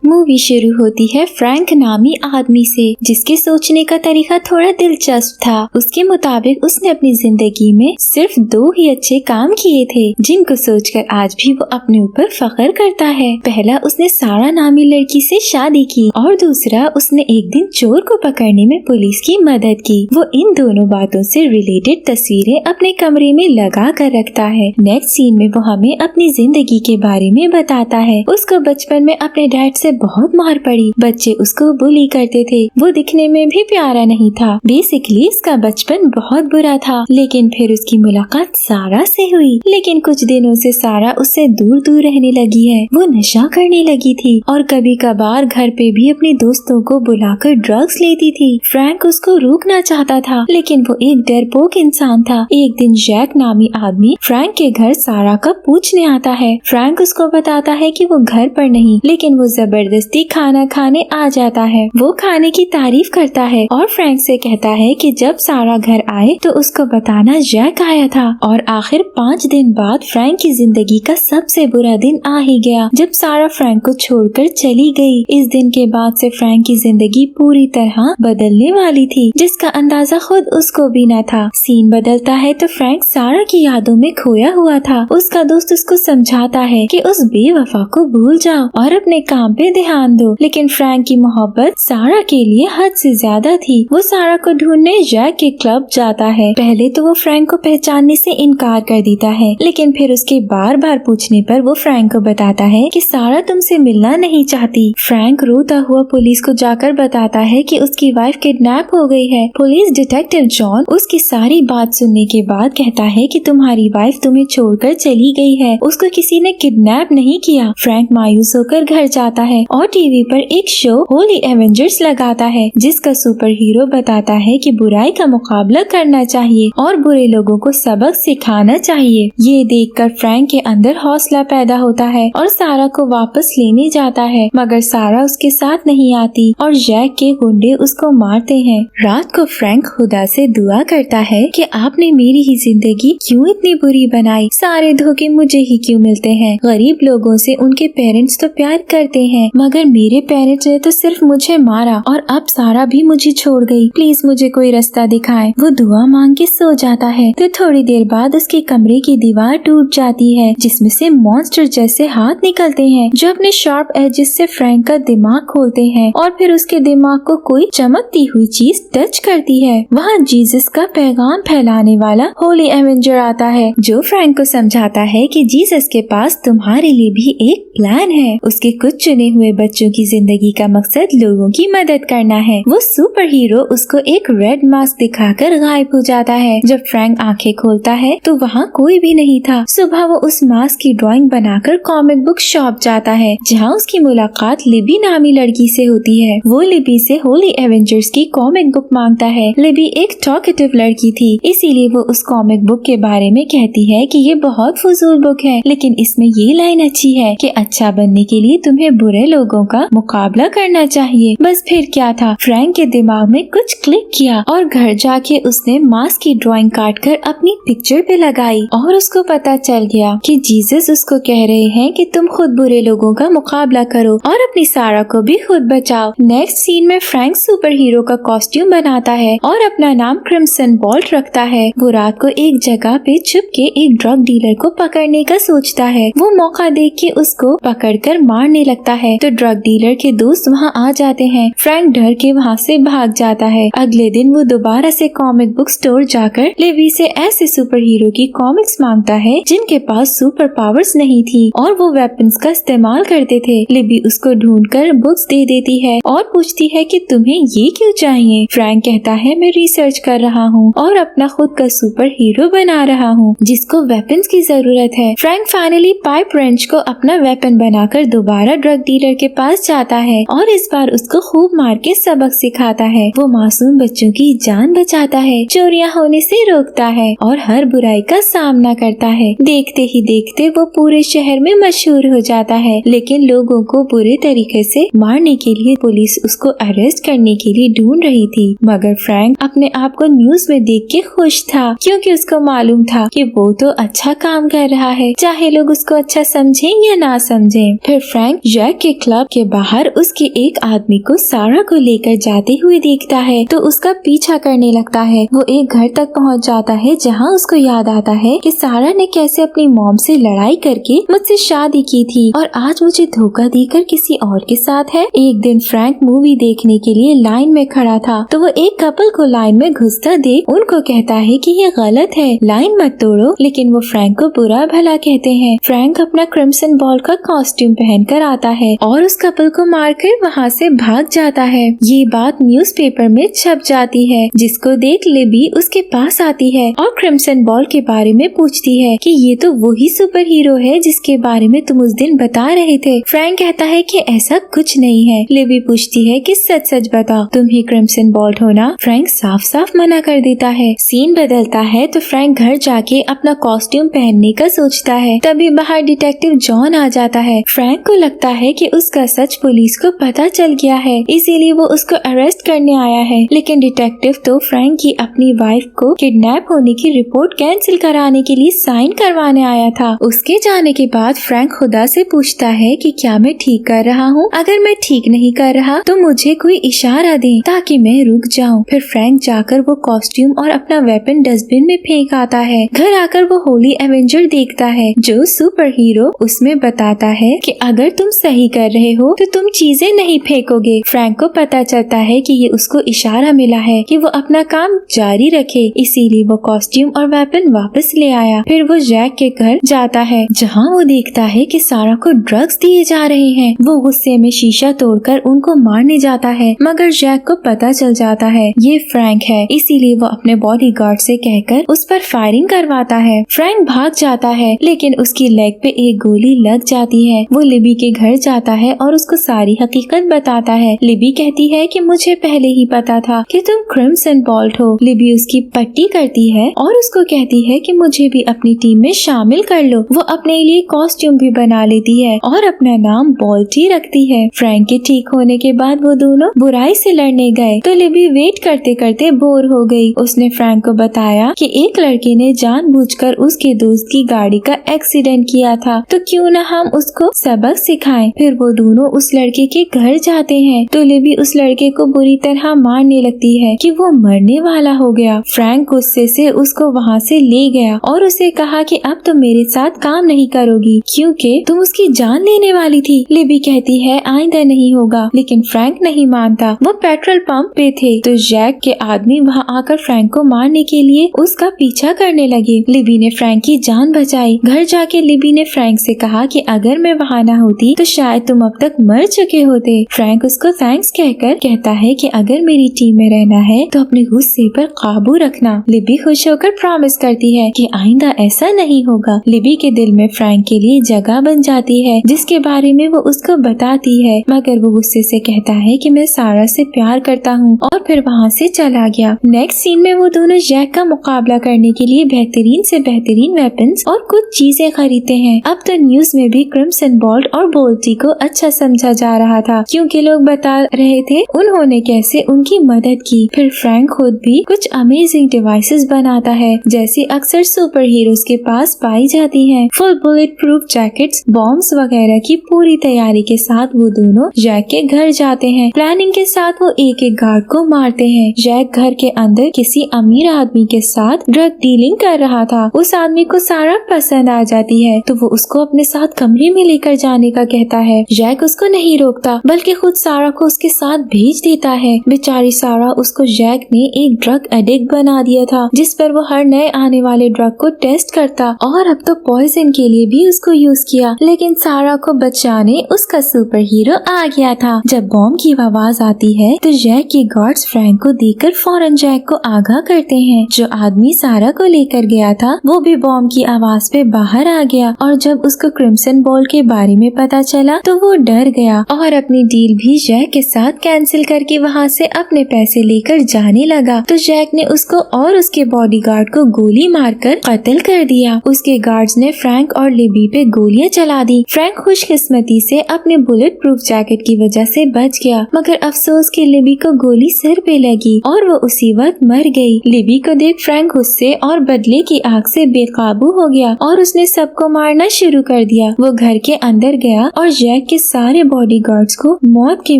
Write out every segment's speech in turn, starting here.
Movie शुरू होती है फ्रैंक नामी आदमी से, जिसके सोचने का तरीका थोड़ा दिलचस्प था। उसके मुताबिक उसने अपनी जिंदगी में सिर्फ 2 ही अच्छे काम किए थे, जिनको सोचकर आज भी वो अपने ऊपर फख्र करता है। पहला, उसने सारा नामी लड़की से शादी की और दूसरा, उसने एक दिन चोर को पकड़ने में पुलिस की मदद की। वो इन दोनों बातों से रिलेटेड तस्वीरें अपने कमरे में लगा कर रखता है। नेक्स्ट सीन में वो हमें अपनी जिंदगी के बारे में बताता है। उसको बचपन में अपने डैड से बहुत मार पड़ी, बच्चे उसको बुली करते थे, वो दिखने में भी प्यारा नहीं था। बेसिकली इसका बचपन बहुत बुरा था। लेकिन फिर उसकी मुलाकात सारा से हुई, लेकिन कुछ दिनों से सारा उससे दूर दूर रहने लगी है। वो नशा करने लगी थी और कभी कभार घर पे भी अपने दोस्तों को बुलाकर ड्रग्स लेती थी। फ्रैंक उसको रोकना चाहता था, लेकिन वो एक डरपोक इंसान था। एक दिन जैक नामी आदमी फ्रैंक के घर सारा का पूछने आता है। फ्रैंक उसको बताता है कि वो घर पर नहीं, लेकिन वो जबरदस्ती खाना खाने आ जाता है। वो खाने की तारीफ करता है और फ्रैंक से कहता है कि जब सारा घर आए तो उसको बताना जैक आया था। और आखिर 5 दिन बाद फ्रैंक की जिंदगी का सबसे बुरा दिन आ ही गया, जब सारा फ्रैंक को छोड़कर चली गई। इस दिन के बाद से फ्रैंक की जिंदगी पूरी तरह बदलने वाली थी, जिसका अंदाजा खुद उसको भी न था। सीन बदलता है तो फ्रैंक सारा की यादों में खोया हुआ था। उसका दोस्त उसको समझाता है कि उस बेवफा को भूल जाओ और अपने काम पे ध्यान दो, लेकिन फ्रैंक की मोहब्बत सारा के लिए हद से ज्यादा थी। वो सारा को ढूंढने जैक के क्लब जाता है। पहले तो वो फ्रैंक को पहचानने से इनकार कर देता है, लेकिन फिर उसके बार बार पूछने पर वो फ्रैंक को बताता है कि सारा तुमसे मिलना नहीं चाहती। फ्रैंक रोता हुआ पुलिस को जाकर बताता है कि उसकी वाइफ किडनैप हो गई है। पुलिस डिटेक्टिव जॉन उसकी सारी बात सुनने के बाद कहता है कि तुम्हारी वाइफ तुम्हें छोड़कर चली गई है, उसको किसी ने किडनैप नहीं किया। फ्रैंक मायूस होकर घर जाता है और टीवी पर एक शो होली एवेंजर्स लगाता है, जिसका सुपर हीरो बताता है कि बुराई का मुकाबला करना चाहिए और बुरे लोगों को सबक सिखाना चाहिए। ये देखकर फ्रैंक के अंदर हौसला पैदा होता है और सारा को वापस लेने जाता है, मगर सारा उसके साथ नहीं आती और जैक के गुंडे उसको मारते हैं। रात को फ्रैंक खुदा से दुआ करता है कि आपने मेरी ही जिंदगी क्यों इतनी बुरी बनाई, सारे धोखे मुझे ही क्यों मिलते हैं। गरीब लोगों से उनके पेरेंट्स तो प्यार करते हैं, मगर मेरे पेरेंट्स ने तो सिर्फ मुझे मारा और अब सारा भी मुझे छोड़ गई, प्लीज मुझे कोई रास्ता दिखाएं। वो दुआ मांग के सो जाता है तो थोड़ी देर बाद उसके कमरे की दीवार टूट जाती है, जिसमें से मॉन्स्टर जैसे हाथ निकलते हैं जो अपने शार्प एजेस से फ्रैंक का दिमाग खोलते हैं और फिर उसके दिमाग को कोई चमकती हुई चीज टच करती है। वहाँ जीसस का पैगाम फैलाने वाला होली एवेंजर आता है, जो फ्रैंक को समझाता है कि जीसस के पास तुम्हारे लिए भी एक प्लान है। उसके कुछ चुने हुए बच्चों की जिंदगी का मकसद लोगों की मदद करना है। वो सुपर हीरो उसको एक रेड मास्क दिखाकर गायब हो जाता है। जब फ्रैंक आंखें खोलता है तो वहाँ कोई भी नहीं था। सुबह वो उस मास्क की ड्राइंग बनाकर कॉमिक बुक शॉप जाता है, जहाँ उसकी मुलाकात लिबी नामी लड़की से होती है। वो लिबी से होली एवेंजर्स की कॉमिक बुक मांगता है। लिबी एक टॉकेटिव लड़की थी, इसीलिए वो उस कॉमिक बुक के बारे में कहती है कि ये बहुत फजूल बुक है, लेकिन इसमें ये लाइन अच्छी है कि अच्छा बनने के लिए तुम्हें बुरे लोगों का मुकाबला करना चाहिए। बस फिर क्या था, फ्रैंक के दिमाग में कुछ क्लिक किया और घर जाके उसने मास्क की ड्राइंग काटकर अपनी पिक्चर पे लगाई और उसको पता चल गया कि जीसस उसको कह रहे हैं कि तुम खुद बुरे लोगों का मुकाबला करो और अपनी सारा को भी खुद बचाओ। नेक्स्ट सीन में फ्रैंक सुपर हीरो का कॉस्ट्यूम बनाता है और अपना नाम क्रिम्सन बॉल्ट रखता है। वो रात को एक जगह पे छुप के एक ड्रग डीलर को पकड़ने का सोचता है। वो मौका देख के उसको पकड़कर मारने लगता है तो ड्रग डीलर के दोस्त वहाँ आ जाते हैं। फ्रैंक डर के वहाँ से भाग जाता है। अगले दिन वो दोबारा से कॉमिक बुक स्टोर जाकर लिबी से ऐसे सुपर हीरो की कॉमिक्स मांगता है जिनके पास सुपर पावर्स नहीं थी और वो वेपन्स का इस्तेमाल करते थे। लिबी उसको ढूंढकर बुक्स दे देती है और पूछती है कि तुम्हें ये क्यों चाहिए। फ्रैंक कहता है मैं रिसर्च कर रहा हूँ और अपना खुद का सुपर हीरो बना रहा हूँ जिसको वेपन्स की जरूरत है। फ्रैंक फाइनली पाइप रेंच को अपना वेपन बनाकर दोबारा ड्रग डीलर के पास जाता है और इस बार उसको खूब मार के सबक सिखाता है। वो मासूम बच्चों की जान बचाता है, चोरियां होने से रोकता है और हर बुराई का सामना करता है। देखते ही देखते वो पूरे शहर में मशहूर हो जाता है, लेकिन लोगों को बुरे तरीके से मारने के लिए पुलिस उसको अरेस्ट करने के लिए ढूंढ रही थी। मगर फ्रैंक अपने आप को न्यूज में देख के खुश था, क्योंकि उसको मालूम था कि वो तो अच्छा काम कर रहा है, चाहे लोग उसको अच्छा समझें या ना समझें। फिर फ्रैंक जैक के क्लब के बाहर उसके एक आदमी को सारा को लेकर जाते हुए देखता है तो उसका पीछा करने लगता है। वो एक घर तक पहुंच जाता है जहां उसको याद आता है कि सारा ने कैसे अपनी मॉम से लड़ाई करके मुझसे शादी की थी और आज मुझे धोखा देकर किसी और के साथ है। एक दिन फ्रैंक मूवी देखने के लिए लाइन में खड़ा था तो वो एक कपल को लाइन में घुसता देख उनको कहता है कि ये गलत है, लाइन मत तोड़ो, लेकिन वो फ्रैंक को बुरा भला कहते हैं। फ्रैंक अपना क्रिम्सन बॉल का कॉस्ट्यूम पहनकर आता है और उस कपल को मारकर वहाँ से भाग जाता है। ये बात न्यूज़पेपर में छप जाती है जिसको देख लिबी उसके पास आती है और क्रिम्सन बॉल के बारे में पूछती है कि ये तो वही सुपर हीरो है जिसके बारे में तुम उस दिन बता रहे थे। फ्रैंक कहता है कि ऐसा कुछ नहीं है। लिबी पूछती है कि सच सच बताओ, तुम ही क्रिम्सन बॉल हो ना? फ्रैंक साफ साफ मना कर देता है। सीन बदलता है तो फ्रैंक घर जाके अपना कॉस्ट्यूम पहनने का सोचता है। तभी बाहर डिटेक्टिव जॉन आ जाता है। फ्रैंक को लगता है कि उसका सच पुलिस को पता चल गया है, इसीलिए वो उसको अरेस्ट करने आया है। लेकिन डिटेक्टिव तो फ्रैंक की अपनी वाइफ को किडनैप होने की रिपोर्ट कैंसिल कराने के लिए साइन करवाने आया था। उसके जाने के बाद फ्रैंक खुदा से पूछता है कि क्या मैं ठीक कर रहा हूँ? अगर मैं ठीक नहीं कर रहा तो मुझे कोई इशारा दे ताकि मैं रुक जाऊँ। फिर फ्रैंक जाकर वो कॉस्ट्यूम और अपना वेपन डस्टबिन में फेंक आता है। घर आकर वो होली एवेंजर देखता है जो सुपर हीरो उसमें बताता है कि अगर तुम सही कर रहे हो तो तुम चीजें नहीं फेंकोगे। फ्रैंक को पता चलता है कि ये उसको इशारा मिला है कि वो अपना काम जारी रखे, इसीलिए वो कॉस्ट्यूम और वेपन वापस ले आया। फिर वो जैक के घर जाता है जहाँ वो देखता है कि सारा को ड्रग्स दिए जा रहे हैं। वो गुस्से में शीशा तोड़कर उनको मारने जाता है मगर जैक को पता चल जाता है ये फ्रैंक है, इसीलिए वो अपने बॉडीगार्ड से कहकर उस पर फायरिंग करवाता है। फ्रैंक भाग जाता है लेकिन उसकी लेग पे एक गोली लग जाती है। वो लिबी के घर जाता है और उसको सारी हकीकत बताता है। लिबी कहती है कि मुझे पहले ही पता था कि तुम क्रिम्सन बॉल्ट हो। लिबी उसकी पट्टी करती है और उसको कहती है कि मुझे भी अपनी टीम में शामिल कर लो। वो अपने लिए कॉस्ट्यूम भी बना लेती है और अपना नाम बॉल्टी रखती है। फ्रैंक के ठीक होने के बाद वो दोनों बुराई से लड़ने गए तो लिबी वेट करते करते बोर हो गई। उसने फ्रैंक को बताया कि एक लड़के ने जानबूझकर उसके दोस्त की गाड़ी का एक्सीडेंट किया था, तो क्यों न हम उसको सबक सिखाएं। फिर वो दोनों उस लड़के के घर जाते हैं तो लिबी उस लड़के को बुरी तरह मारने लगती है कि वो मरने वाला हो गया। फ्रैंक गुस्से से उसको वहाँ से ले गया और उसे कहा कि अब तुम मेरे साथ काम नहीं करोगी क्योंकि तुम उसकी जान लेने वाली थी। लिबी कहती है आइंदा नहीं होगा, लेकिन फ्रैंक नहीं मानता। वो पेट्रोल पंप पे थे तो जैक के आदमी वहाँ आकर फ्रैंक को मारने के लिए उसका पीछा करने लगे। लिबी ने फ्रैंक की जान बचाई। घर जाके लिबी ने फ्रैंक से कहा कि अगर मैं वहाँ न होती तो शायद तुम अब तक मर चुके होते। फ्रैंक उसको थैंक्स कहकर कहता है कि अगर मेरी टीम में रहना है तो अपने गुस्से पर काबू रखना। लिबी खुश होकर प्रॉमिस करती है कि आइंदा ऐसा नहीं होगा। लिबी के दिल में फ्रैंक के लिए जगह बन जाती है जिसके बारे में वो उसको बताती है, मगर वो गुस्से से कहता है कि मैं सारा से प्यार करता हूँ और फिर वहाँ से चला गया। नेक्स्ट सीन में वो दोनों जैक का मुकाबला करने के लिए बेहतरीन से बेहतरीन वेपन्स और कुछ चीजें खरीदते हैं। अब तो न्यूज में भी क्रिम्सन बॉल्ट और बोल्टी को अच्छा समझा जा रहा था क्योंकि लोग बता रहे थे उन्होंने कैसे उनकी मदद की। फिर फ्रैंक खुद भी कुछ अमेजिंग डिवाइसेस बनाता है जैसे अक्सर सुपर हीरोज के पास पाई जाती हैं। Full bullet proof jackets, bombs वगैरह की पूरी तैयारी के साथ वो दोनों जैक के घर जाते हैं। प्लानिंग के साथ वो एक एक गार्ड को मारते हैं। जैक घर के अंदर किसी अमीर आदमी के साथ ड्रग डीलिंग कर रहा था। उस आदमी को सारा पसंद आ जाती है तो वो उसको अपने साथ कमरे में लेकर जाने का कहता है। जैक उसको नहीं रोकता बल्कि खुद सारा को उसके साथ भेज देता है। बेचारी सारा, उसको जैक ने एक ड्रग एडिक्ट बना दिया था जिस पर वो हर नए आने वाले ड्रग को टेस्ट करता और अब तो पॉइजन के लिए भी उसको यूज किया। लेकिन सारा को बचाने उसका सुपर हीरो आ गया था। जब बॉम्ब की आवाज आती है तो जैक के गार्ड्स फ्रैंक को देखकर फौरन जैक को आगाह करते हैं। जो आदमी सारा को लेकर गया था वो भी बॉम्ब की आवाज पे बाहर आ गया और जब उसको क्रिम्सन बॉल के बारे में पता चला तो वो डर गया और अपनी डील भी जैक के साथ कैंसिल करके वहाँ से अपने पैसे लेकर जाने लगा। तो जैक ने उसको और उसके बॉडीगार्ड को गोली मारकर कत्ल कर दिया। उसके गार्ड्स ने फ्रैंक और लिबी पे गोलियां चला दी। फ्रैंक खुशकिस्मती से अपने बुलेट प्रूफ जैकेट की वजह से बच गया, मगर अफसोस कि लिबी को गोली सिर पे लगी और वो उसी वक्त मर गई। लिबी को देख फ्रैंक गुस्से और बदले की आग से बेकाबू हो गया और उसने सबको मारना शुरू कर दिया। वो घर के अंदर गया और जैक जैक के सारे बॉडीगार्ड्स को मौत के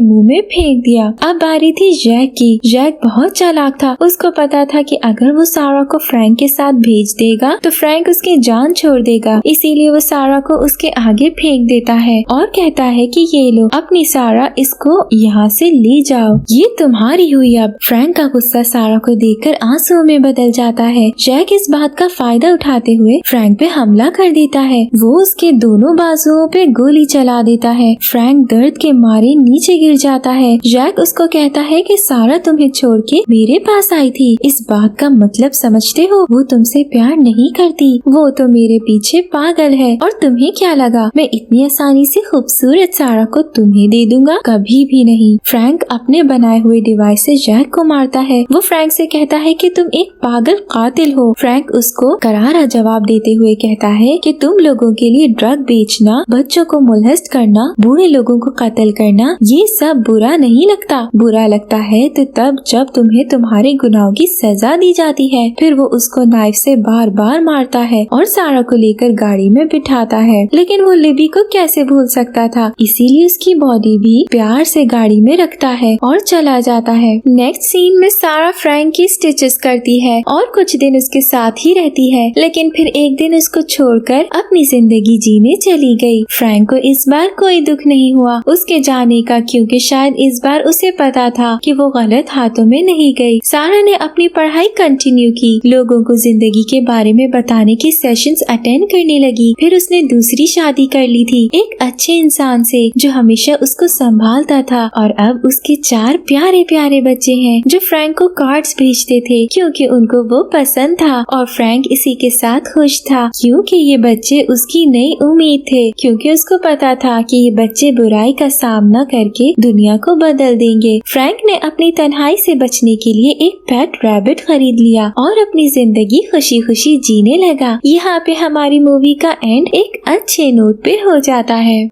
मुंह में फेंक दिया। अब बारी थी जैक की। जैक बहुत चालाक था। उसको पता था कि अगर वो सारा को फ्रैंक के साथ भेज देगा तो फ्रैंक उसकी जान छोड़ देगा, इसीलिए वो सारा को उसके आगे फेंक देता है और कहता है कि ये लो अपनी सारा, इसको यहाँ से ले जाओ, ये तुम्हारी हुई। अब फ्रैंक का गुस्सा सारा को देखकर आंसुओं में बदल जाता है। जैक इस बात का फायदा उठाते हुए फ्रैंक पे हमला कर देता है। वो उसके दोनों बाजुओं पे गोली चला देता है। फ्रैंक दर्द के मारे नीचे गिर जाता है। जैक उसको कहता है कि सारा तुम्हें छोड़ के मेरे पास आई थी, इस बात का मतलब समझते हो? वो तुमसे प्यार नहीं करती, वो तो मेरे पीछे पागल है। और तुम्हें क्या लगा मैं इतनी आसानी से खूबसूरत सारा को तुम्हें दे दूंगा? कभी भी नहीं। फ्रैंक अपने बनाए हुए डिवाइस से जैक को मारता है। वो फ्रैंक से कहता है कि तुम एक पागल कातिल हो। फ्रैंक उसको करारा जवाब देते हुए कहता है कि तुम लोगों के लिए ड्रग बेचना, बच्चों को मुलहस्त करना, बूढ़े लोगों को कत्ल करना, ये सब बुरा नहीं लगता। बुरा लगता है तो तब जब तुम्हें तुम्हारे गुनाहों की सजा दी जाती है। फिर वो उसको नाइफ से बार बार मारता है और सारा को लेकर गाड़ी में बिठाता है। लेकिन वो लिबी को कैसे भूल सकता था, इसीलिए उसकी बॉडी भी प्यार से गाड़ी में रखता है और चला जाता है। नेक्स्ट सीन में सारा फ्रैंक की स्टिचेस करती है और कुछ दिन उसके साथ ही रहती है, लेकिन फिर एक दिन उसको छोड़कर अपनी जिंदगी जीने चली गई। फ्रैंक को इस बार कोई दुख नहीं हुआ उसके जाने का, क्योंकि शायद इस बार उसे पता था कि वो गलत हाथों में नहीं गई। सारा ने अपनी पढ़ाई कंटिन्यू की, लोगों को जिंदगी के बारे में बताने के सेशंस अटेंड करने लगी। फिर उसने दूसरी शादी कर ली थी एक अच्छे इंसान से जो हमेशा उसको संभालता था, और अब उसके 4 प्यारे प्यारे बच्चे हैं जो फ्रैंक को कार्ड्स भेजते थे क्योंकि उनको वो पसंद था। और फ्रैंक इसी के साथ खुश था क्योंकि ये बच्चे उसकी नई उम्मीद थे, क्योंकि उसको पता था कि ये बच्चे बुराई का सामना करके दुनिया को बदल देंगे। फ्रैंक ने अपनी तन्हाई से बचने के लिए एक पेट रैबिट खरीद लिया और अपनी जिंदगी खुशी खुशी जीने लगा। यहाँ पे हमारी मूवी का एंड एक अच्छे नोट पे हो जाता है।